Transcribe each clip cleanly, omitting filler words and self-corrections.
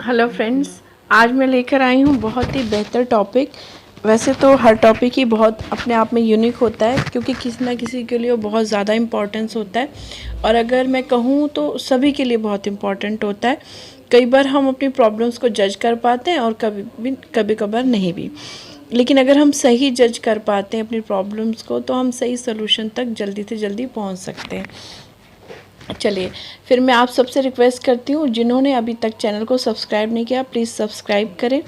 Hello friends, आज मैं लेकर आई हूँ बहुत ही बेहतर टॉपिक। वैसे तो हर टॉपिक ही बहुत अपने आप में यूनिक होता है, क्योंकि किसी ना किसी के लिए वो बहुत ज़्यादा इम्पोर्टेंस होता है, और अगर मैं कहूँ तो सभी के लिए बहुत इम्पोर्टेंट होता है। कई बार हम अपनी प्रॉब्लम्स को जज कर पाते हैं और कभी कभार नहीं भी, लेकिन अगर हम सही जज कर पाते हैं अपनी प्रॉब्लम्स को तो हम सही सोल्यूशन तक जल्दी से जल्दी पहुँच सकते हैं। चलिए, फिर मैं आप सबसे रिक्वेस्ट करती हूँ, जिन्होंने अभी तक चैनल को सब्सक्राइब नहीं किया प्लीज़ सब्सक्राइब करें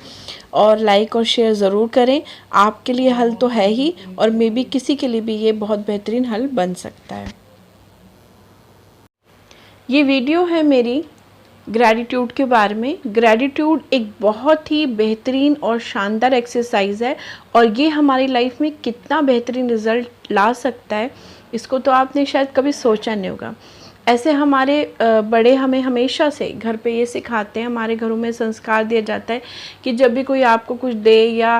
और लाइक और शेयर ज़रूर करें। आपके लिए हल तो है ही, और मे बी किसी के लिए भी ये बहुत बेहतरीन हल बन सकता है। ये वीडियो है मेरी ग्रैटिट्यूड के बारे में। ग्रैटिट्यूड एक बहुत ही बेहतरीन और शानदार एक्सरसाइज है, और ये हमारी लाइफ में कितना बेहतरीन रिज़ल्ट ला सकता है इसको तो आपने शायद कभी सोचा नहीं होगा। ऐसे हमारे बड़े हमें हमेशा से घर पे ये सिखाते हैं, हमारे घरों में संस्कार दिया जाता है कि जब भी कोई आपको कुछ दे या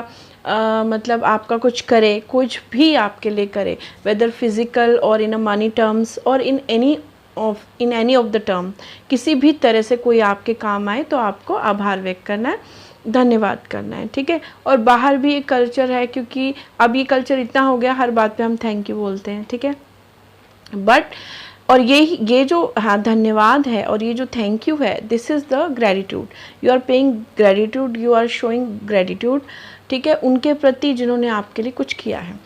मतलब आपका कुछ करे, कुछ भी आपके लिए करे, वेदर फिज़िकल और इन अ मनी टर्म्स और in any of the term, किसी भी तरह से कोई आपके काम आए तो आपको आभार व्यक्त करना है, धन्यवाद करना है, ठीक है। और बाहर भी एक कल्चर है, क्योंकि अब ये कल्चर इतना हो गया, हर बात पे हम थैंक यू बोलते हैं, ठीक है। बट और ये जो हाँ धन्यवाद है और ये जो थैंक यू है, this is the gratitude. You are paying gratitude, you are showing gratitude, ठीक है, उनके प्रति जिन्होंने आपके लिए कुछ किया है,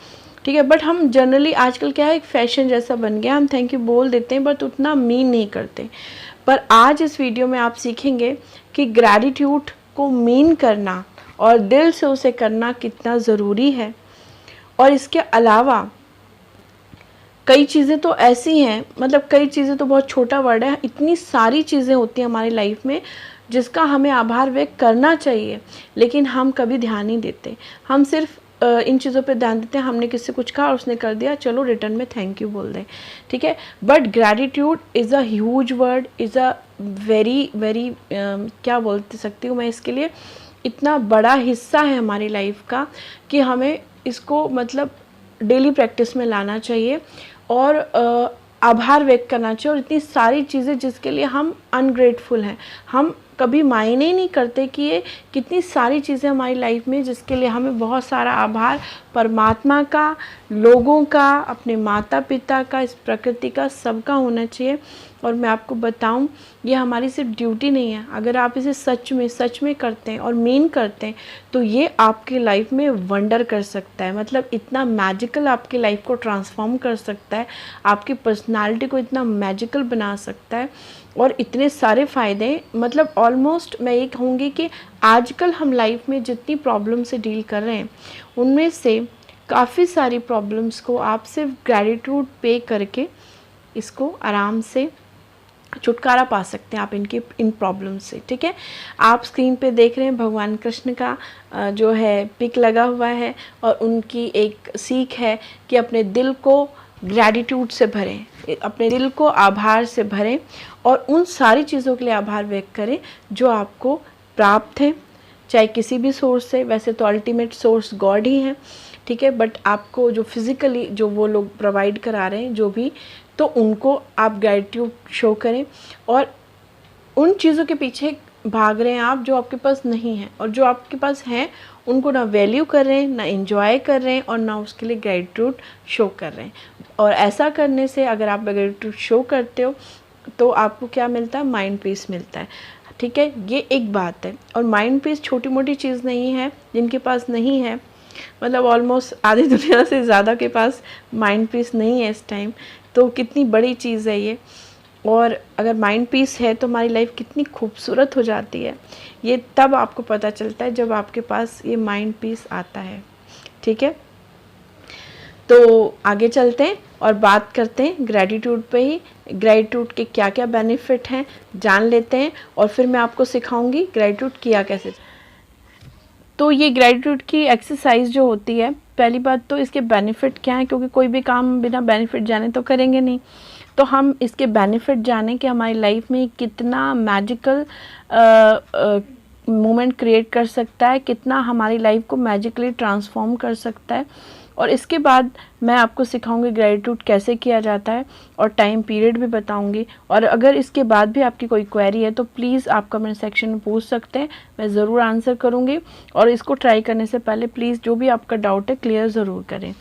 ठीक है। बट हम जनरली आजकल क्या है, एक फैशन जैसा बन गया, हम थैंक यू बोल देते हैं बट उतना मीन नहीं करते। पर आज इस वीडियो में आप सीखेंगे कि ग्रेटिट्यूड को मीन करना और दिल से उसे करना कितना ज़रूरी है। और इसके अलावा कई चीज़ें तो ऐसी हैं, मतलब कई चीज़ें तो बहुत छोटा वर्ड है, इतनी सारी चीज़ें होती हैं हमारी लाइफ में जिसका हमें आभार व्यक्त करना चाहिए, लेकिन हम कभी ध्यान नहीं देते। हम सिर्फ इन चीज़ों पे ध्यान देते हैं, हमने किसी कुछ कहा और उसने कर दिया, चलो रिटर्न में थैंक यू बोल दें, ठीक है। But gratitude is a huge word, is a very very क्या बोल सकती हूँ मैं इसके लिए, इतना बड़ा हिस्सा है हमारी लाइफ का कि हमें इसको मतलब डेली प्रैक्टिस में लाना चाहिए और आभार व्यक्त करना चाहिए। और इतनी सारी चीज़ें जिसके लिए हम अनग्रेटफुल हैं, हम कभी मायने ही नहीं करते कि ये कितनी सारी चीज़ें हमारी लाइफ में जिसके लिए हमें बहुत सारा आभार, परमात्मा का, लोगों का, अपने माता पिता का, इस प्रकृति का, सबका होना चाहिए। और मैं आपको बताऊं, ये हमारी सिर्फ ड्यूटी नहीं है, अगर आप इसे सच में करते हैं और मीन करते हैं तो ये आपकी लाइफ में वंडर कर सकता है। मतलब इतना मैजिकल आपकी लाइफ को ट्रांसफॉर्म कर सकता है, आपकी पर्सनालिटी को इतना मैजिकल बना सकता है, और इतने सारे फ़ायदे। मतलब ऑलमोस्ट मैं ये कहूँगी कि आजकल हम लाइफ में जितनी प्रॉब्लम से डील कर रहे हैं उनमें से काफ़ी सारी प्रॉब्लम्स को आप सिर्फ ग्रैटिट्यूड पे करके इसको आराम से छुटकारा पा सकते हैं आप इन प्रॉब्लम से, ठीक है। आप स्क्रीन पे देख रहे हैं भगवान कृष्ण का जो है पिक लगा हुआ है, और उनकी एक सीख है कि अपने दिल को ग्रैटिट्यूड से भरें, अपने दिल को आभार से भरें और उन सारी चीज़ों के लिए आभार व्यक्त करें जो आपको प्राप्त है, चाहे किसी भी सोर्स से। वैसे तो अल्टीमेट सोर्स गॉड ही है, ठीक है, बट आपको जो फिज़िकली जो वो लोग प्रोवाइड करा रहे हैं जो भी, तो उनको आप ग्रैटिट्यूड शो करें। और उन चीज़ों के पीछे भाग रहे हैं आप जो आपके पास नहीं है, और जो आपके पास हैं उनको ना वैल्यू कर रहे हैं, ना एंजॉय कर रहे हैं, और ना उसके लिए ग्रैटिट्यूड शो कर रहे हैं। और ऐसा करने से अगर आप ग्रैटिट्यूड शो करते हो तो आपको क्या मिलता है, माइंड पीस मिलता है, ठीक है। ये एक बात है। और माइंड पीस छोटी मोटी चीज़ नहीं है, जिनके पास नहीं है, मतलब ऑलमोस्ट आधी दुनिया से ज़्यादा के पास माइंड पीस नहीं है इस टाइम, तो कितनी बड़ी चीज़ है ये। और अगर माइंड पीस है तो हमारी लाइफ कितनी खूबसूरत हो जाती है, ये तब आपको पता चलता है जब आपके पास ये माइंड पीस आता है, ठीक है। तो आगे चलते हैं और बात करते हैं ग्रैटिट्यूड पे ही। ग्रैटिट्यूड के क्या क्या बेनिफिट हैं जान लेते हैं, और फिर मैं आपको सिखाऊंगी ग्रैटिट्यूड किया कैसे। तो ये ग्रैटिट्यूड की एक्सरसाइज जो होती है, पहली बात तो इसके बेनिफिट क्या है, क्योंकि कोई भी काम बिना बेनिफिट जाने तो करेंगे नहीं। तो हम इसके बेनिफिट जानें कि हमारी लाइफ में कितना मैजिकल मोमेंट क्रिएट कर सकता है, कितना हमारी लाइफ को मैजिकली ट्रांसफॉर्म कर सकता है। और इसके बाद मैं आपको सिखाऊंगी ग्रेटिट्यूड कैसे किया जाता है और टाइम पीरियड भी बताऊंगी। और अगर इसके बाद भी आपकी कोई क्वेरी है तो प्लीज़ आप कमेंट सेक्शन में पूछ सकते हैं, मैं ज़रूर आंसर करूंगी। और इसको ट्राई करने से पहले प्लीज़ जो भी आपका डाउट है क्लियर ज़रूर करें,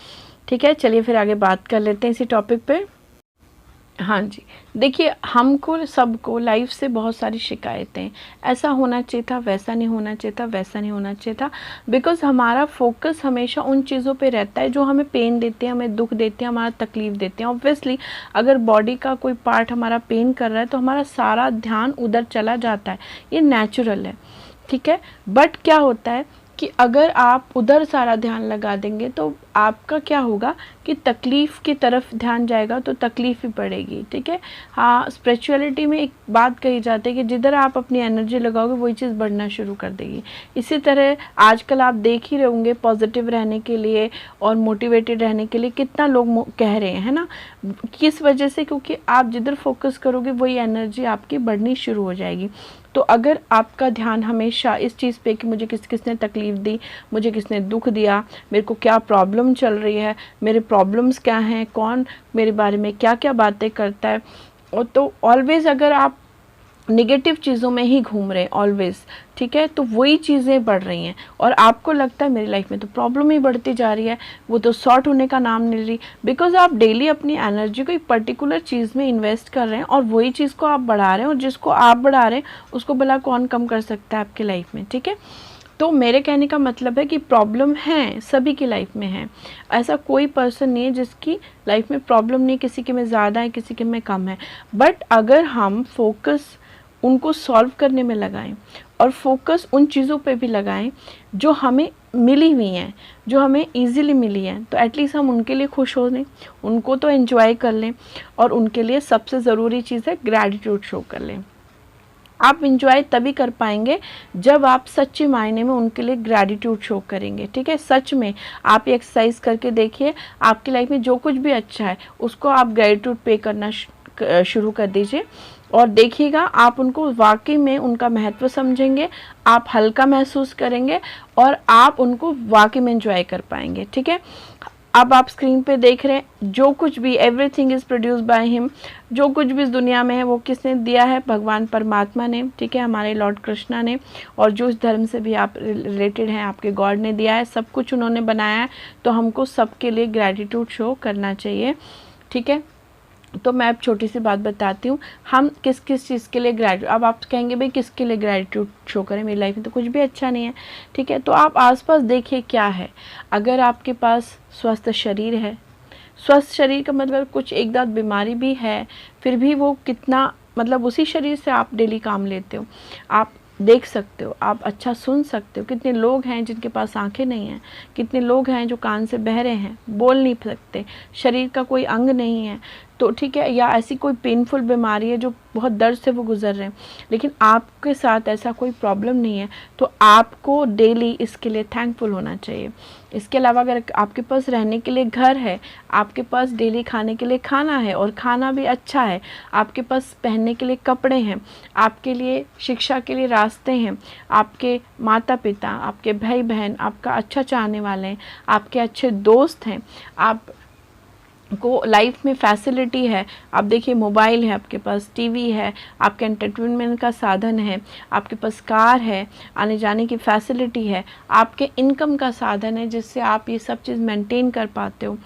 ठीक है। चलिए फिर आगे बात कर लेते हैं इसी टॉपिक पे। हाँ जी, देखिए हमको सबको लाइफ से बहुत सारी शिकायतें, ऐसा होना चाहिए था, वैसा नहीं होना चाहिए था, वैसा नहीं होना चाहिए था, बिकॉज़ हमारा फोकस हमेशा उन चीज़ों पे रहता है जो हमें पेन देते हैं, हमें दुख देते हैं, हमारा तकलीफ़ देते हैं। ऑब्वियसली अगर बॉडी का कोई पार्ट हमारा पेन कर रहा है तो हमारा सारा ध्यान उधर चला जाता है, ये नेचुरल है, ठीक है। बट क्या होता है कि अगर आप उधर सारा ध्यान लगा देंगे तो आपका क्या होगा कि तकलीफ़ की तरफ ध्यान जाएगा तो तकलीफ़ ही पड़ेगी, ठीक है। हाँ, स्पिरिचुअलिटी में एक बात कही जाती है कि जिधर आप अपनी एनर्जी लगाओगे वही चीज़ बढ़ना शुरू कर देगी। इसी तरह आजकल आप देख ही रहे होंगे पॉजिटिव रहने के लिए और मोटिवेटेड रहने के लिए कितना लोग कह रहे हैं, है ना। किस वजह से? क्योंकि आप जिधर फोकस करोगे वही एनर्जी आपकी बढ़नी शुरू हो जाएगी। तो अगर आपका ध्यान हमेशा इस चीज़ पे कि मुझे किसने तकलीफ़ दी, मुझे किसने दुख दिया, मेरे को क्या प्रॉब्लम चल रही है, मेरे प्रॉब्लम्स क्या हैं, कौन मेरे बारे में क्या क्या बातें करता है, और तो ऑलवेज़ अगर आप नेगेटिव चीज़ों में ही घूम रहे हैं ऑलवेज़, ठीक है, तो वही चीज़ें बढ़ रही हैं और आपको लगता है मेरी लाइफ में तो प्रॉब्लम ही बढ़ती जा रही है, वो तो सॉर्ट होने का नाम नहीं ले रही, बिकॉज आप डेली अपनी एनर्जी को एक पर्टिकुलर चीज़ में इन्वेस्ट कर रहे हैं और वही चीज़ को आप बढ़ा रहे हैं, और जिसको आप बढ़ा रहे हैं उसको भला कौन कम कर सकता है आपकी लाइफ में, ठीक है। तो मेरे कहने का मतलब है कि प्रॉब्लम है, सभी की लाइफ में है, ऐसा कोई पर्सन नहीं है जिसकी लाइफ में प्रॉब्लम नहीं, किसी के में ज़्यादा है, किसी के में कम है। बट अगर हम फोकस उनको सॉल्व करने में लगाएं और फोकस उन चीज़ों पे भी लगाएं जो हमें मिली हुई हैं, जो हमें इजीली मिली हैं, तो एटलीस्ट हम उनके लिए खुश हो लें, उनको तो एंजॉय कर लें। और उनके लिए सबसे ज़रूरी चीज़ है ग्रैटिट्यूड शो कर लें। आप इंजॉय तभी कर पाएंगे जब आप सच्चे मायने में उनके लिए ग्रैटिट्यूड शो करेंगे, ठीक है। सच में आप ये एक्सरसाइज करके देखिए, आपकी लाइफ में जो कुछ भी अच्छा है उसको आप ग्रैटिट्यूड पे करना शुरू कर दीजिए और देखिएगा आप उनको वाकई में उनका महत्व समझेंगे, आप हल्का महसूस करेंगे और आप उनको वाकई में एंजॉय कर पाएंगे, ठीक है। अब आप स्क्रीन पे देख रहे हैं जो कुछ भी, everything is produced by him, जो कुछ भी इस दुनिया में है वो किसने दिया है? भगवान परमात्मा ने, ठीक है, हमारे लॉर्ड कृष्णा ने। और जो इस धर्म से भी आप रिलेटेड हैं आपके गॉड ने दिया है, सब कुछ उन्होंने बनाया है, तो हमको सबके लिए ग्रैटिट्यूड शो करना चाहिए, ठीक है। तो मैं अब छोटी सी बात बताती हूँ, हम किस किस चीज़ के लिए ग्रैटिट्यूड, अब आप कहेंगे भाई किसके लिए ग्रैटिट्यूड शो करें, मेरी लाइफ में तो कुछ भी अच्छा नहीं है, ठीक है। तो आप आसपास देखिए क्या है। अगर आपके पास स्वस्थ शरीर है, स्वस्थ शरीर का मतलब कुछ एक दांत बीमारी भी है, फिर भी वो कितना, मतलब उसी शरीर से आप डेली काम लेते हो, आप देख सकते हो, आप अच्छा सुन सकते हो। कितने लोग हैं जिनके पास आंखें नहीं हैं, कितने लोग हैं जो कान से बहरे हैं, बोल नहीं सकते, शरीर का कोई अंग नहीं है, तो ठीक है, या ऐसी कोई पेनफुल बीमारी है जो बहुत दर्द से वो गुजर रहे हैं, लेकिन आपके साथ ऐसा कोई प्रॉब्लम नहीं है, तो आपको डेली इसके लिए थैंकफुल होना चाहिए। इसके अलावा अगर आपके पास रहने के लिए घर है, आपके पास डेली खाने के लिए खाना है और खाना भी अच्छा है, आपके पास पहनने के लिए कपड़े हैं, आपके लिए शिक्षा के लिए रास्ते हैं, आपके माता पिता, आपके भाई बहन आपका अच्छा चाहने वाले हैं, आपके अच्छे दोस्त हैं, आप को लाइफ में फैसिलिटी है। आप देखिए मोबाइल है आपके पास, टीवी है, आपके एंटरटेनमेंट का साधन है, आपके पास कार है, आने जाने की फैसिलिटी है, आपके इनकम का साधन है जिससे आप ये सब चीज़ मेंटेन कर पाते हो,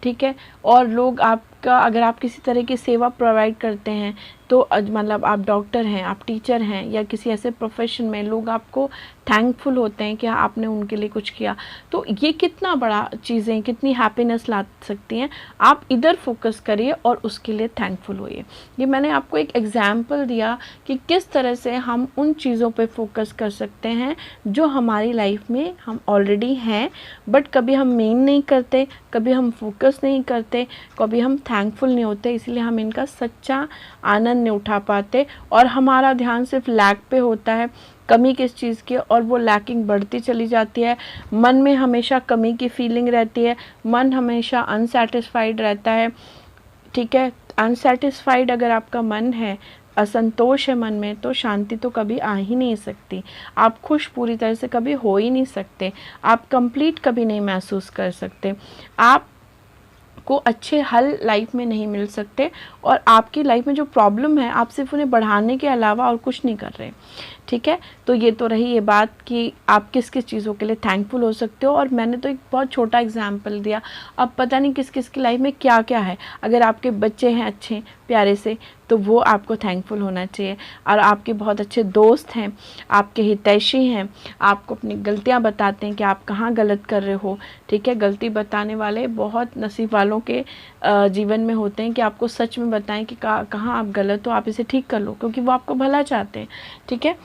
ठीक है। और लोग आपका, अगर आप किसी तरह की सेवा प्रोवाइड करते हैं तो मतलब आप डॉक्टर हैं, आप टीचर हैं या किसी ऐसे प्रोफेशन में, लोग आपको थैंकफुल होते हैं कि आपने उनके लिए कुछ किया, तो ये कितना बड़ा चीज़ें, कितनी हैप्पीनेस ला सकती हैं। आप इधर फोकस करिए और उसके लिए थैंकफुल होइए। ये मैंने आपको एक एग्जाम्पल दिया कि किस तरह से हम उन चीज़ों पे फोकस कर सकते हैं जो हमारी लाइफ में हम ऑलरेडी हैं, बट कभी हम मेन नहीं करते, कभी हम फोकस नहीं करते, कभी हम थैंकफुल नहीं होते, इसलिए हम इनका सच्चा आनंद नहीं उठा पाते और हमारा ध्यान सिर्फ लैक पे होता है, कमी किस चीज़ की, और वो लैकिंग बढ़ती चली जाती है। मन में हमेशा कमी की फीलिंग रहती है, मन हमेशा अनसेटिस्फाइड रहता है, ठीक है। अनसेटिस्फाइड अगर आपका मन है असंतोष है मन में तो शांति तो कभी आ ही नहीं सकती। आप खुश पूरी तरह से कभी हो ही नहीं सकते, आप कंप्लीट कभी नहीं महसूस कर सकते, आप को अच्छे हल लाइफ में नहीं मिल सकते, और आपकी लाइफ में जो प्रॉब्लम है आप सिर्फ उन्हें बढ़ाने के अलावा और कुछ नहीं कर रहे। ठीक है, तो ये तो रही ये बात कि आप किस किस चीज़ों के लिए थैंकफुल हो सकते हो, और मैंने तो एक बहुत छोटा एग्जांपल दिया। अब पता नहीं किस किस की लाइफ में क्या क्या है। अगर आपके बच्चे हैं अच्छे प्यारे से तो वो आपको थैंकफुल होना चाहिए, और आपके बहुत अच्छे दोस्त हैं, आपके हितैषी हैं, आपको अपनी गलतियां बताते हैं कि आप कहाँ गलत कर रहे हो। ठीक है, गलती बताने वाले बहुत नसीब वालों के जीवन में होते हैं कि आपको सच में बताएं कि कहाँ आप गलत हो, आप इसे ठीक कर लो, क्योंकि वो आपको भला चाहते हैं। ठीक है,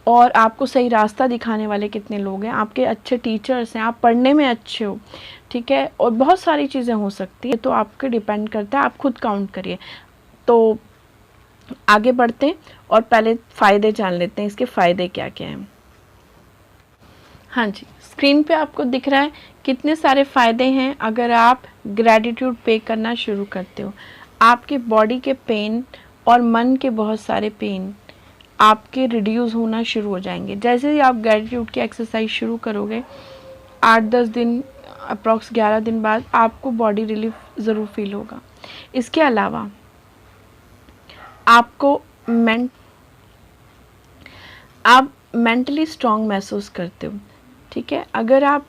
और आपको सही रास्ता दिखाने वाले कितने लोग हैं, आपके अच्छे टीचर्स हैं, आप पढ़ने में अच्छे हो। ठीक है, और बहुत सारी चीज़ें हो सकती है, तो आपके डिपेंड करता है, आप खुद काउंट करिए। तो आगे बढ़ते हैं और पहले फ़ायदे जान लेते हैं, इसके फ़ायदे क्या क्या हैं। हाँ जी, स्क्रीन पे आपको दिख रहा है कितने सारे फ़ायदे हैं अगर आप ग्रैटिट्यूड पे करना शुरू करते हो। आपके बॉडी के पेन और मन के बहुत सारे पेन आपके रिड्यूस होना शुरू हो जाएंगे। जैसे ही आप ग्रैटिट्यूड की एक्सरसाइज शुरू करोगे, 8-10 दिन, अप्रॉक्स 11 दिन बाद आपको बॉडी रिलीफ ज़रूर फील होगा। इसके अलावा आपको आप मेंटली स्ट्रांग महसूस करते हो। ठीक है, अगर आप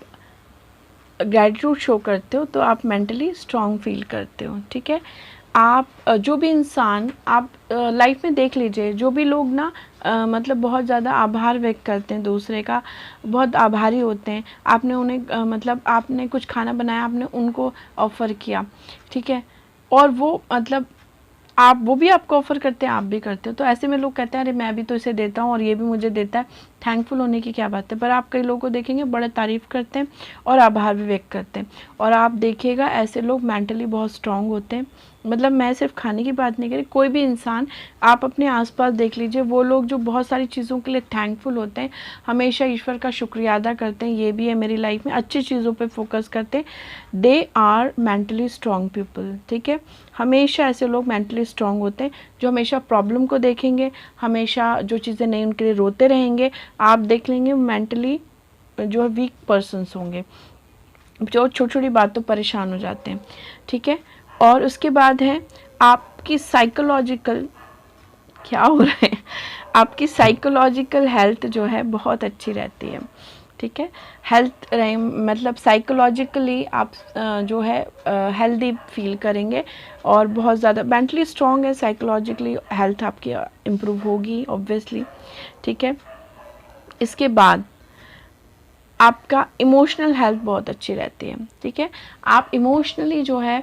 ग्रैटिट्यूड शो करते हो तो आप मेंटली स्ट्रांग फील करते हो। ठीक है, आप जो भी इंसान आप लाइफ में देख लीजिए, जो भी लोग ना मतलब बहुत ज़्यादा आभार व्यक्त करते हैं, दूसरे का बहुत आभारी होते हैं। आपने उन्हें मतलब आपने कुछ खाना बनाया, आपने उनको ऑफ़र किया। ठीक है, और वो मतलब आप वो भी आपको ऑफ़र करते हैं, आप भी करते हो, तो ऐसे में लोग कहते हैं अरे मैं भी तो इसे देता हूँ और ये भी मुझे देता है, थैंकफुल होने की क्या बात है। पर आप कई लोगों को देखेंगे बड़ा तारीफ़ करते हैं और आभार भी व्यक्त करते हैं, और आप देखिएगा ऐसे लोग मेंटली बहुत स्ट्रांग होते हैं। मतलब मैं सिर्फ खाने की बात नहीं करी, कोई भी इंसान आप अपने आसपास देख लीजिए, वो लोग जो बहुत सारी चीज़ों के लिए थैंकफुल होते हैं, हमेशा ईश्वर का शुक्रिया अदा करते हैं, ये भी है मेरी लाइफ में, अच्छी चीज़ों पे फोकस करते हैं, they are mentally strong people. ठीक है, हमेशा ऐसे लोग मेंटली स्ट्रांग होते हैं जो हमेशा प्रॉब्लम को देखेंगे, हमेशा जो चीज़ें नहीं उनके लिए रोते रहेंगे। आप देख लेंगे मेंटली जो है वीक पर्सन्स होंगे, जो छोटी छोटी बातों परेशान हो जाते हैं। ठीक है, और उसके बाद है आपकी साइकोलॉजिकल, क्या हो रहा है, आपकी साइकोलॉजिकल हेल्थ जो है बहुत अच्छी रहती है। ठीक है, हेल्थ मतलब साइकोलॉजिकली आप जो है हेल्दी फील करेंगे, और बहुत ज़्यादा मेंटली स्ट्रांग है, साइकोलॉजिकली हेल्थ आपकी इम्प्रूव होगी ऑब्वियसली। ठीक है, इसके बाद आपका इमोशनल हेल्थ बहुत अच्छी रहती है। ठीक है, आप इमोशनली जो है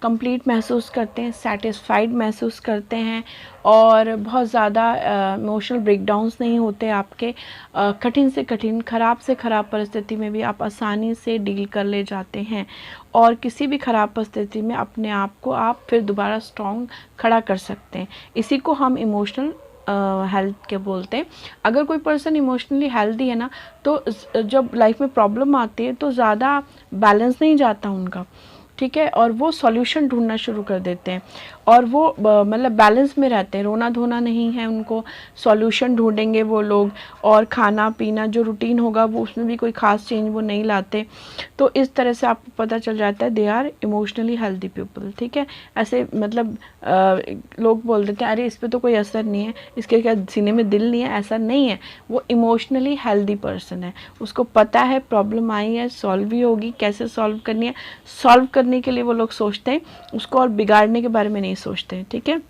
कंप्लीट महसूस करते हैं, सेटिस्फाइड महसूस करते हैं, और बहुत ज़्यादा इमोशनल ब्रेकडाउन्स नहीं होते आपके। कठिन से कठिन, ख़राब से ख़राब परिस्थिति में भी आप आसानी से डील कर ले जाते हैं, और किसी भी ख़राब परिस्थिति में अपने आप को आप फिर दोबारा स्ट्रॉन्ग खड़ा कर सकते हैं। इसी को हम इमोशनल हेल्थ के बोलते हैं। अगर कोई पर्सन इमोशनली हेल्दी है ना, तो जब लाइफ में प्रॉब्लम आती है तो ज़्यादा बैलेंस नहीं जाता उनका। ठीक है, और वो सॉल्यूशन ढूंढना शुरू कर देते हैं, और वो मतलब बैलेंस में रहते हैं, रोना धोना नहीं है उनको, सॉल्यूशन ढूंढेंगे वो लोग, और खाना पीना जो रूटीन होगा वो उसमें भी कोई ख़ास चेंज वो नहीं लाते। तो इस तरह से आपको पता चल जाता है they are emotionally healthy people. ठीक है, ऐसे मतलब लोग बोल देते हैं अरे इस पर तो कोई असर नहीं है, इसके क्या सीने में दिल नहीं है, ऐसा नहीं है। वो इमोशनली हेल्दी पर्सन है, उसको पता है प्रॉब्लम आई है, सॉल्व भी होगी, कैसे सॉल्व करनी है, सॉल्व करने के लिए वो लोग सोचते हैं, उसको और बिगाड़ने के बारे में नहीं सोचते हैं। ठीक है,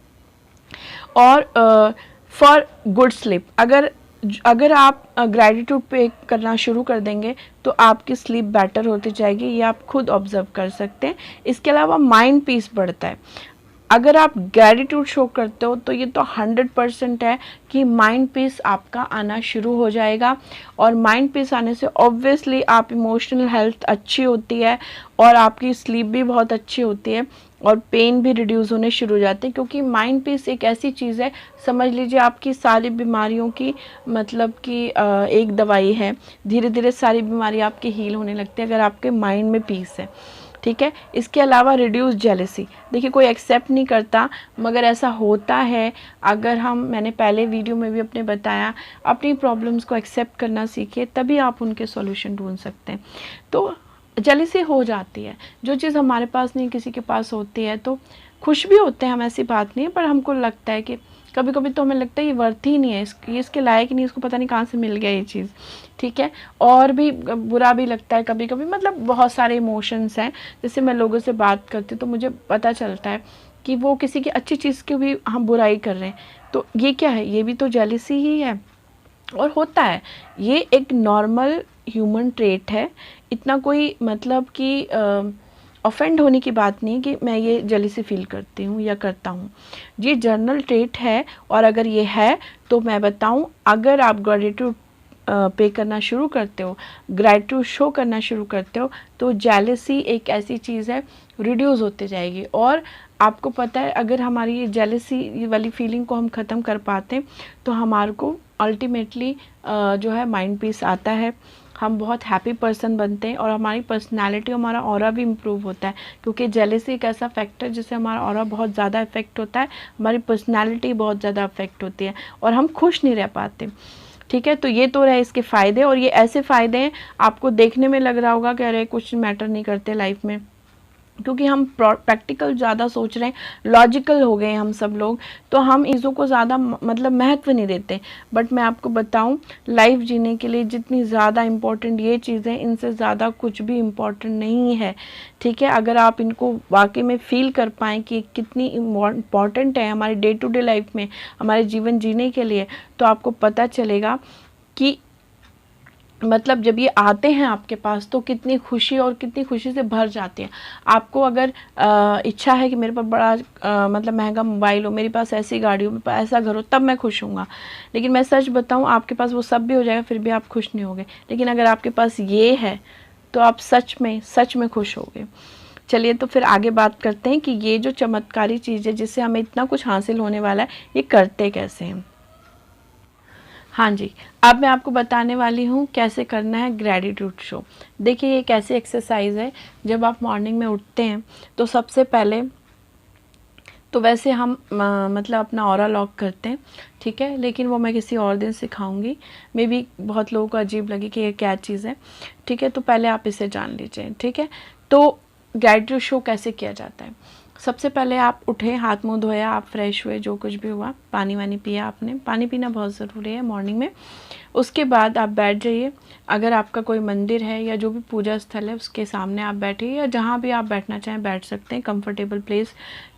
और फॉर गुड स्लीप, अगर आप ग्रैटिट्यूड पे करना शुरू कर देंगे तो आपकी स्लीप बेटर होती जाएगी, ये आप खुद ऑब्जर्व कर सकते हैं। इसके अलावा माइंड पीस बढ़ता है। अगर आप ग्रैटिट्यूड शो करते हो तो ये तो 100% है कि माइंड पीस आपका आना शुरू हो जाएगा, और माइंड पीस आने से ऑब्वियसली आप इमोशनल हेल्थ अच्छी होती है, और आपकी स्लीप भी बहुत अच्छी होती है, और पेन भी रिड्यूस होने शुरू हो जाते हैं। क्योंकि माइंड पीस एक ऐसी चीज़ है, समझ लीजिए आपकी सारी बीमारियों की मतलब कि एक दवाई है, धीरे धीरे सारी बीमारी आपकी हील होने लगती है अगर आपके माइंड में पीस है। ठीक है। इसके अलावा रिड्यूस जेलसी, देखिए कोई एक्सेप्ट नहीं करता मगर ऐसा होता है। अगर मैंने पहले वीडियो में भी अपने बताया, अपनी प्रॉब्लम्स को एक्सेप्ट करना सीखिए, तभी आप उनके सॉल्यूशन ढूंढ सकते हैं। तो जेलसी हो जाती है, जो चीज़ हमारे पास नहीं किसी के पास होती है, तो खुश भी होते हैं हम, ऐसी बात नहीं है, पर हमको लगता है कि कभी कभी तो हमें लगता है ये वर्थ ही नहीं है, ये इसके लायक नहीं, इसको पता नहीं कहाँ से मिल गया ये चीज़, ठीक है। और भी बुरा भी लगता है कभी कभी, मतलब बहुत सारे इमोशंस हैं। जैसे मैं लोगों से बात करती हूँ तो मुझे पता चलता है कि वो किसी की अच्छी चीज़ की भी हम बुराई कर रहे हैं, तो ये क्या है, ये भी तो जेलसी ही है। और होता है, ये एक नॉर्मल ह्यूमन ट्रेट है, इतना कोई मतलब कि ऑफेंड होने की बात नहीं कि मैं ये जेलसी फील करती हूँ या करता हूँ। ये जर्नल ट्रेट है, और अगर ये है तो मैं बताऊँ, अगर आप ग्रेटिट्यूड पे करना शुरू करते हो, ग्रेटिट्यूड शो करना शुरू करते हो, तो जेलसी एक ऐसी चीज़ है रिड्यूस होते जाएगी। और आपको पता है, अगर हमारी ये जेलसी वाली फीलिंग को हम ख़त्म कर पाते हैं तो हमारे को अल्टीमेटली जो है माइंड पीस आता है, हम बहुत हैप्पी पर्सन बनते हैं, और हमारी पर्सनालिटी, हमारा ऑरा भी इम्प्रूव होता है। क्योंकि जेलसी एक ऐसा फैक्टर जिससे हमारा ऑरा बहुत ज़्यादा इफेक्ट होता है, हमारी पर्सनालिटी बहुत ज़्यादा इफेक्ट होती है, और हम खुश नहीं रह पाते, ठीक है। तो ये तो रहे इसके फ़ायदे, और ये ऐसे फ़ायदे हैं, आपको देखने में लग रहा होगा कि अरे कुछ मैटर नहीं करते लाइफ में, क्योंकि हम प्रैक्टिकल ज़्यादा सोच रहे हैं, लॉजिकल हो गए हम सब लोग, तो हम चीज़ों को ज़्यादा मतलब महत्व नहीं देते। बट मैं आपको बताऊं, लाइफ जीने के लिए जितनी ज़्यादा इम्पोर्टेंट ये चीज़ें, इनसे ज़्यादा कुछ भी इम्पोर्टेंट नहीं है, ठीक है। अगर आप इनको वाकई में फील कर पाएँ कि कितनी इम्पॉर्टेंट है हमारे डे टू डे लाइफ में, हमारे जीवन जीने के लिए, तो आपको पता चलेगा कि मतलब जब ये आते हैं आपके पास तो कितनी खुशी, और कितनी खुशी से भर जाती है। आपको अगर इच्छा है कि मेरे पास बड़ा मतलब महंगा मोबाइल हो, मेरे पास ऐसी गाड़ी हो, मेरे पास ऐसा घर हो, तब मैं खुश हूँगा। लेकिन मैं सच बताऊँ, आपके पास वो सब भी हो जाएगा, फिर भी आप खुश नहीं होगे। लेकिन अगर आपके पास ये है तो आप सच में खुश होगे। चलिए, तो फिर आगे बात करते हैं कि ये जो चमत्कारी चीज़ है जिससे हमें इतना कुछ हासिल होने वाला है, ये करते कैसे हैं। हाँ जी, अब मैं आपको बताने वाली हूँ कैसे करना है ग्रैटिट्यूड शो। देखिए, ये एक ऐसी एक्सरसाइज है, जब आप मॉर्निंग में उठते हैं तो सबसे पहले तो वैसे हम मतलब अपना ऑरा लॉक करते हैं, ठीक है, लेकिन वो मैं किसी और दिन सिखाऊंगी। मे बी बहुत लोगों को अजीब लगे कि ये क्या चीज़ है, ठीक है। तो पहले आप इसे जान लीजिए, ठीक है। तो ग्रैटिट्यूड शो कैसे किया जाता है, सबसे पहले आप उठे, हाथ मुंह धोया, आप फ्रेश हुए, जो कुछ भी हुआ, पानी वानी पिया आपने, पानी पीना बहुत ज़रूरी है मॉर्निंग में। उसके बाद आप बैठ जाइए, अगर आपका कोई मंदिर है या जो भी पूजा स्थल है उसके सामने आप बैठिए, या जहाँ भी आप बैठना चाहें बैठ सकते हैं, कंफर्टेबल प्लेस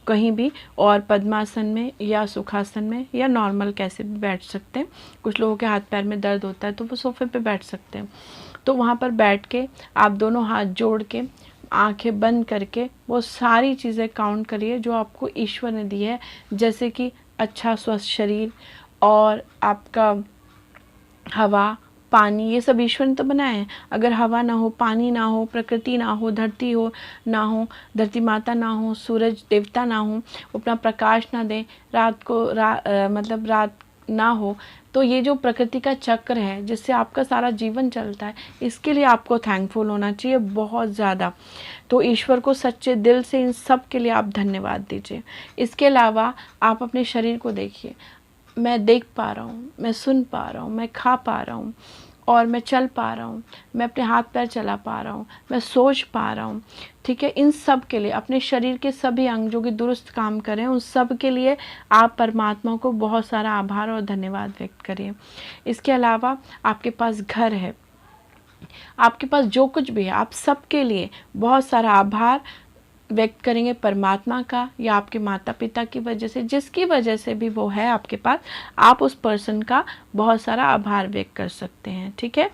कहीं भी, और पद्मासन में या सुखासन में या नॉर्मल कैसे भी बैठ सकते हैं। कुछ लोगों के हाथ पैर में दर्द होता है तो वो सोफे पे बैठ सकते हैं। तो वहाँ पर बैठ के आप दोनों हाथ जोड़ के, आंखें बंद करके वो सारी चीज़ें काउंट करिए जो आपको ईश्वर ने दी है, जैसे कि अच्छा स्वस्थ शरीर, और आपका हवा, पानी, ये सब ईश्वर ने तो बनाए हैं। अगर हवा ना हो, पानी ना हो, प्रकृति ना हो, धरती हो ना हो, धरती माता ना हो, सूरज देवता ना हो, अपना प्रकाश ना दें, रात को मतलब रात ना हो, तो ये जो प्रकृति का चक्र है जिससे आपका सारा जीवन चलता है, इसके लिए आपको थैंकफुल होना चाहिए बहुत ज़्यादा। तो ईश्वर को सच्चे दिल से इन सब के लिए आप धन्यवाद दीजिए। इसके अलावा आप अपने शरीर को देखिए, मैं देख पा रहा हूँ, मैं सुन पा रहा हूँ, मैं खा पा रहा हूँ, और मैं चल पा रहा हूँ, मैं अपने हाथ पैर चला पा रहा हूँ, मैं सोच पा रहा हूँ, ठीक है। इन सब के लिए, अपने शरीर के सभी अंग जो कि दुरुस्त काम करें, उन सब के लिए आप परमात्मा को बहुत सारा आभार और धन्यवाद व्यक्त करिए। इसके अलावा आपके पास घर है, आपके पास जो कुछ भी है, आप सबके लिए बहुत सारा आभार व्यक्त करेंगे परमात्मा का, या आपके माता पिता की वजह से, जिसकी वजह से भी वो है आपके पास, आप उस पर्सन का बहुत सारा आभार व्यक्त कर सकते हैं, ठीक है।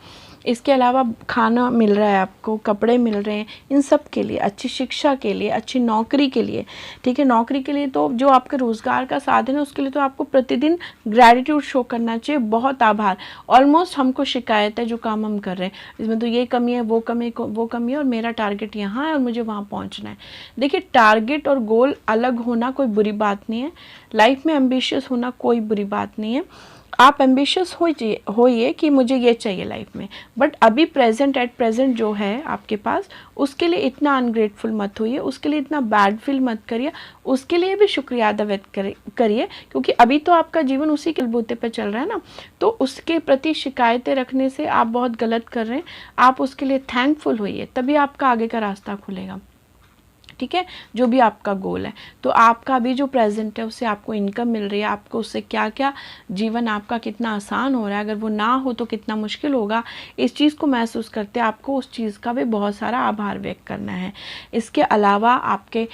इसके अलावा खाना मिल रहा है आपको, कपड़े मिल रहे हैं, इन सब के लिए, अच्छी शिक्षा के लिए, अच्छी नौकरी के लिए, ठीक है। नौकरी के लिए तो जो आपके रोज़गार का साधन है उसके लिए तो आपको प्रतिदिन ग्रैटिट्यूड शो करना चाहिए, बहुत आभार। ऑलमोस्ट हमको शिकायत है जो काम हम कर रहे हैं, इसमें तो ये कमी है, वो कमी है, और मेरा टारगेट यहाँ है और मुझे वहाँ पहुँचना है। देखिए, टारगेट और गोल अलग होना कोई बुरी बात नहीं है, लाइफ में एम्बिशियस होना कोई बुरी बात नहीं है। आप एम्बिशियस होइए कि मुझे ये चाहिए लाइफ में, बट अभी एट प्रेजेंट जो है आपके पास, उसके लिए इतना अनग्रेटफुल मत होइए, उसके लिए इतना बैड फील मत करिए, उसके लिए भी शुक्रिया अदा व्यक्त करिए, क्योंकि अभी तो आपका जीवन उसी के बलबूते पे चल रहा है ना। तो उसके प्रति शिकायतें रखने से आप बहुत गलत कर रहे हैं। आप उसके लिए थैंकफुल होइए, तभी आपका आगे का रास्ता खुलेगा। ठीक है, जो भी आपका गोल है। तो आपका अभी जो प्रेजेंट है उससे आपको इनकम मिल रही है, आपको उससे क्या क्या जीवन आपका कितना आसान हो रहा है, अगर वो ना हो तो कितना मुश्किल होगा, इस चीज़ को महसूस करते आपको उस चीज़ का भी बहुत सारा आभार व्यक्त करना है। इसके अलावा आपके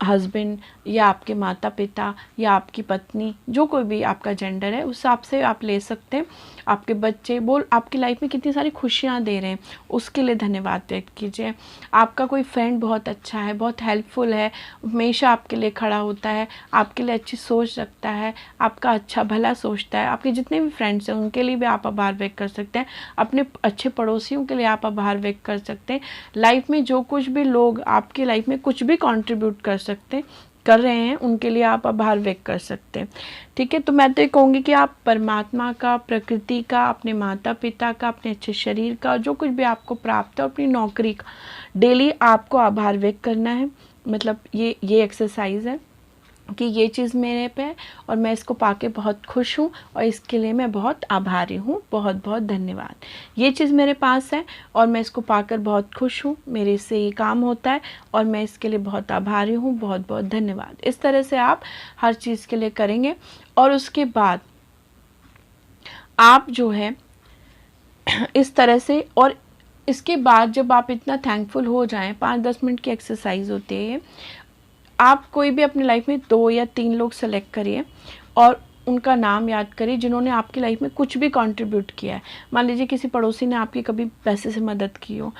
हस्बैंड या आपके माता पिता या आपकी पत्नी, जो कोई भी आपका जेंडर है, उस हिसाब से आप ले सकते हैं। आपके बच्चे आपकी लाइफ में कितनी सारी खुशियाँ दे रहे हैं, उसके लिए धन्यवाद व्यक्त कीजिए। आपका कोई फ्रेंड बहुत अच्छा है, बहुत हेल्पफुल है, हमेशा आपके लिए खड़ा होता है, आपके लिए अच्छी सोच रखता है, आपका अच्छा भला सोचता है। आपके जितने भी फ्रेंड्स हैं उनके लिए भी आप आभार व्यक्त कर सकते हैं। अपने अच्छे पड़ोसियों के लिए आप आभार व्यक्त कर सकते हैं। लाइफ में जो कुछ भी लोग आपकी लाइफ में कुछ भी कंट्रीब्यूट कर रहे हैं, उनके लिए आप आभार व्यक्त कर सकते हैं। ठीक है, तो मैं तो ये कहूँगी कि आप परमात्मा का, प्रकृति का, अपने माता पिता का, अपने अच्छे शरीर का, जो कुछ भी आपको प्राप्त है, अपनी नौकरी का, डेली आपको आभार व्यक्त करना है। मतलब ये एक्सरसाइज है कि ये चीज़ मेरे पे है और मैं इसको पाके बहुत खुश हूँ और इसके लिए मैं बहुत आभारी हूँ, बहुत बहुत धन्यवाद। ये चीज़ मेरे पास है और मैं इसको पाकर बहुत खुश हूँ, मेरे से ये काम होता है और मैं इसके लिए बहुत आभारी हूँ, बहुत बहुत धन्यवाद। इस तरह से आप हर चीज़ के लिए करेंगे और उसके बाद आप जो है इस तरह से, और इसके बाद जब आप इतना थैंकफुल हो जाएं, 5-10 मिनट की एक्सरसाइज होती है। आप कोई भी अपनी लाइफ में 2 या 3 लोग सेलेक्ट करिए और उनका नाम याद करिए जिन्होंने आपकी लाइफ में कुछ भी कंट्रीब्यूट किया है। मान लीजिए किसी पड़ोसी ने आपकी कभी पैसे से मदद की हो,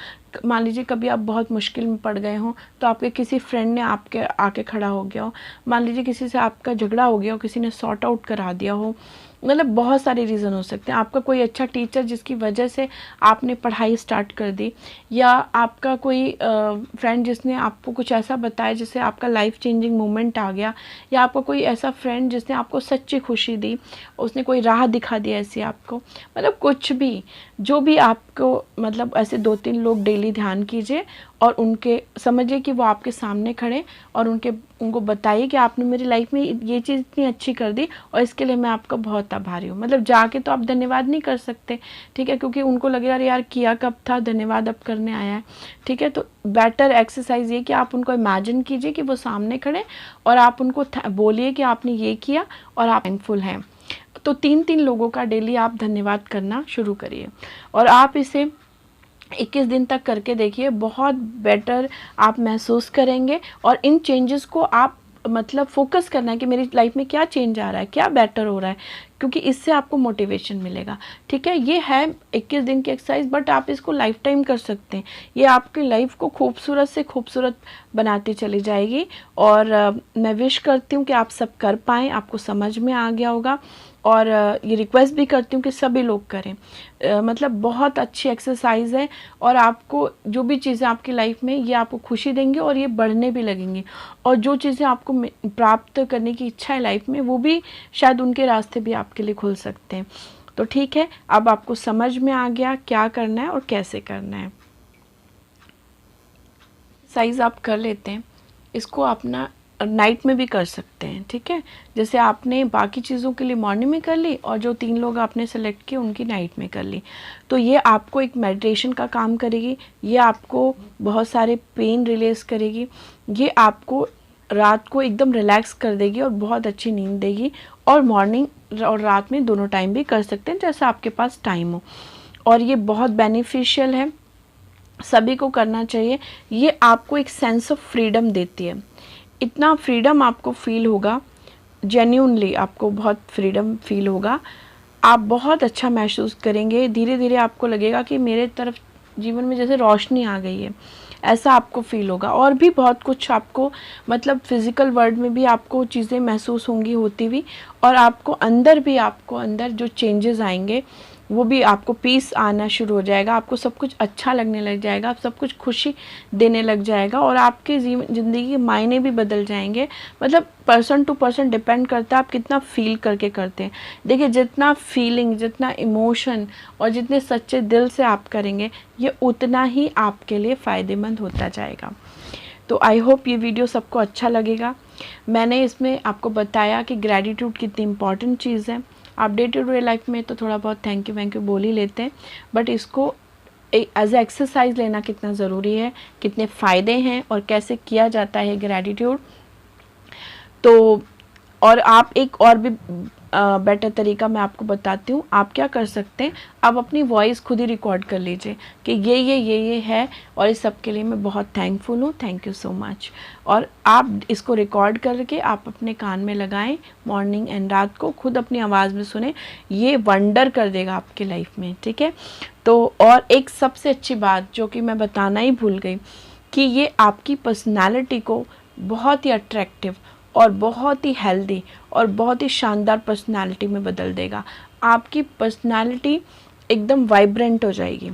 मान लीजिए कभी आप बहुत मुश्किल में पड़ गए हों तो आपके किसी फ्रेंड ने आपके आके खड़ा हो गया हो, मान लीजिए किसी से आपका झगड़ा हो गया हो, किसी ने सॉर्ट आउट करा दिया हो। मतलब बहुत सारे रीज़न हो सकते हैं। आपका कोई अच्छा टीचर जिसकी वजह से आपने पढ़ाई स्टार्ट कर दी, या आपका कोई फ्रेंड जिसने आपको कुछ ऐसा बताया जिससे आपका लाइफ चेंजिंग मोमेंट आ गया, या आपका कोई ऐसा फ्रेंड जिसने आपको सच्ची खुशी दी, उसने कोई राह दिखा दी ऐसी आपको। मतलब कुछ भी, जो भी आपको, मतलब ऐसे 2-3 लोग डेली ध्यान कीजिए और उनके समझिए कि वो आपके सामने खड़े, और उनको बताइए कि आपने मेरी लाइफ में ये चीज़ इतनी अच्छी कर दी और इसके लिए मैं आपका बहुत आभारी हूँ। मतलब जाके तो आप धन्यवाद नहीं कर सकते, ठीक है, क्योंकि उनको लगेगा यार किया कब था, धन्यवाद अब करने आया है। ठीक है, तो बेटर एक्सरसाइज ये कि आप उनको इमेजिन कीजिए कि वो सामने खड़े और आप उनको बोलिए कि आपने ये किया और आप थैंकफुल हैं। तो 3-3 लोगों का डेली आप धन्यवाद करना शुरू करिए और आप इसे 21 दिन तक करके देखिए, बहुत बेटर आप महसूस करेंगे। और इन चेंजेस को आप मतलब फोकस करना है कि मेरी लाइफ में क्या चेंज आ रहा है, क्या बेटर हो रहा है, क्योंकि इससे आपको मोटिवेशन मिलेगा। ठीक है, ये है 21 दिन की एक्सरसाइज, बट आप इसको लाइफ टाइम कर सकते हैं। ये आपकी लाइफ को खूबसूरत से खूबसूरत बनाती चली जाएगी। और मैं विश करती हूँ कि आप सब कर पाएँ, आपको समझ में आ गया होगा। और ये रिक्वेस्ट भी करती हूँ कि सभी लोग करें। मतलब बहुत अच्छी एक्सरसाइज है और आपको जो भी चीज़ें आपकी लाइफ में, ये आपको खुशी देंगे और ये बढ़ने भी लगेंगी। और जो चीज़ें आपको प्राप्त करने की इच्छा है लाइफ में, वो भी शायद उनके रास्ते भी आपके लिए खुल सकते हैं। तो ठीक है, अब आपको समझ में आ गया क्या करना है और कैसे करना है। एक्सरसाइज आप कर लेते हैं, इसको अपना नाइट में भी कर सकते हैं। ठीक है, जैसे आपने बाकी चीज़ों के लिए मॉर्निंग में कर ली और जो 3 लोग आपने सेलेक्ट किए उनकी नाइट में कर ली, तो ये आपको एक मेडिटेशन का काम करेगी। ये आपको बहुत सारे पेन रिलीज करेगी। ये आपको रात को एकदम रिलैक्स कर देगी और बहुत अच्छी नींद देगी। और मॉर्निंग और रात में दोनों टाइम भी कर सकते हैं, जैसा आपके पास टाइम हो। और ये बहुत बेनिफिशियल है, सभी को करना चाहिए। ये आपको एक सेंस ऑफ फ्रीडम देती है। इतना फ्रीडम आपको फील होगा, जेन्यूनली आपको बहुत फ्रीडम फील होगा। आप बहुत अच्छा महसूस करेंगे। धीरे धीरे आपको लगेगा कि मेरे तरफ जीवन में जैसे रोशनी आ गई है, ऐसा आपको फील होगा। और भी बहुत कुछ आपको, मतलब फिज़िकल वर्ल्ड में भी आपको चीज़ें महसूस होंगी होती हुई, और आपको अंदर भी, आपको अंदर जो चेंजेस आएंगे वो भी आपको पीस आना शुरू हो जाएगा, आपको सब कुछ अच्छा लगने लग जाएगा, आप सब कुछ खुशी देने लग जाएगा और आपके ज़िंदगी के मायने भी बदल जाएंगे। मतलब पर्सन टू पर्सन डिपेंड करता है आप कितना फील करके करते हैं। देखिए, जितना फीलिंग, जितना इमोशन और जितने सच्चे दिल से आप करेंगे, ये उतना ही आपके लिए फ़ायदेमंद होता जाएगा। तो आई होप ये वीडियो सबको अच्छा लगेगा। मैंने इसमें आपको बताया कि ग्रैटिट्यूड कितनी इंपॉर्टेंट चीज़ है। आप डे टू डे लाइफ में तो थोड़ा बहुत थैंक यू बोल ही लेते हैं, बट इसको एज ए एक्सरसाइज लेना कितना ज़रूरी है, कितने फ़ायदे हैं और कैसे किया जाता है ग्रैटिट्यूड। तो और आप एक और भी बेटर तरीका मैं आपको बताती हूँ। आप क्या कर सकते हैं, आप अपनी वॉइस खुद ही रिकॉर्ड कर लीजिए कि ये है और इस सब के लिए मैं बहुत थैंकफुल हूँ, थैंक यू सो मच। और आप इसको रिकॉर्ड करके आप अपने कान में लगाएं मॉर्निंग एंड रात को, खुद अपनी आवाज़ में सुने, ये वंडर कर देगा आपके लाइफ में, ठीक है। तो और एक सबसे अच्छी बात जो कि मैं बताना ही भूल गई कि ये आपकी पर्सनैलिटी को बहुत ही अट्रैक्टिव और बहुत ही हेल्दी और बहुत ही शानदार पर्सनालिटी में बदल देगा। आपकी पर्सनालिटी एकदम वाइब्रेंट हो जाएगी,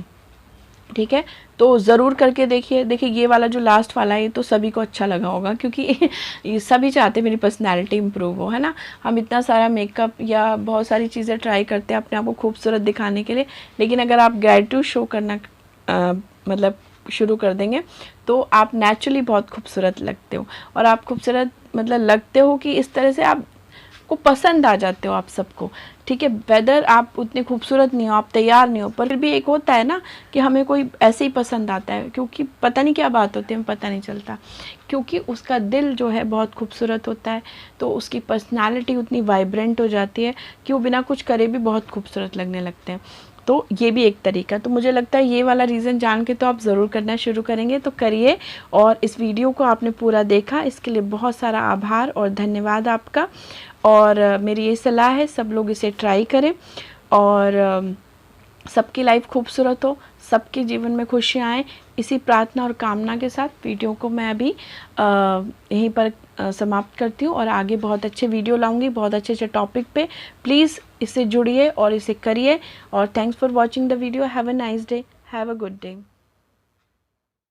ठीक है। तो ज़रूर करके देखिए। देखिए, ये वाला जो लास्ट वाला है ये तो सभी को अच्छा लगा होगा, क्योंकि ये सभी चाहते हैं मेरी पर्सनालिटी इम्प्रूव हो, है ना। हम इतना सारा मेकअप या बहुत सारी चीज़ें ट्राई करते हैं अपने आप को खूबसूरत दिखाने के लिए, लेकिन अगर आप ग्रैटिट्यूड शो करना मतलब शुरू कर देंगे तो आप नेचुरली बहुत खूबसूरत लगते हो। और आप खूबसूरत मतलब लगते हो कि इस तरह से आप को पसंद आ जाते हो आप सबको, ठीक है। वेदर आप उतने खूबसूरत नहीं हो, आप तैयार नहीं हो, पर फिर भी एक होता है ना कि हमें कोई ऐसे ही पसंद आता है, क्योंकि पता नहीं क्या बात होती है, हमें पता नहीं चलता, क्योंकि उसका दिल जो है बहुत खूबसूरत होता है। तो उसकी पर्सनालिटी उतनी वाइब्रेंट हो जाती है कि वो बिना कुछ करे भी बहुत खूबसूरत लगने लगते हैं। तो ये भी एक तरीका। तो मुझे लगता है ये वाला रीज़न जान के तो आप ज़रूर करना शुरू करेंगे, तो करिए। और इस वीडियो को आपने पूरा देखा, इसके लिए बहुत सारा आभार और धन्यवाद आपका। और मेरी ये सलाह है, सब लोग इसे ट्राई करें और सबकी लाइफ खूबसूरत हो, सबके जीवन में खुशियाँ आएँ, इसी प्रार्थना और कामना के साथ वीडियो को मैं अभी यहीं पर समाप्त करती हूँ और आगे बहुत अच्छे वीडियो लाऊंगी, बहुत अच्छे अच्छे टॉपिक पे। प्लीज़ इससे जुड़िए और इसे करिए। और thanks for watching the video. Have a nice day, have a good day.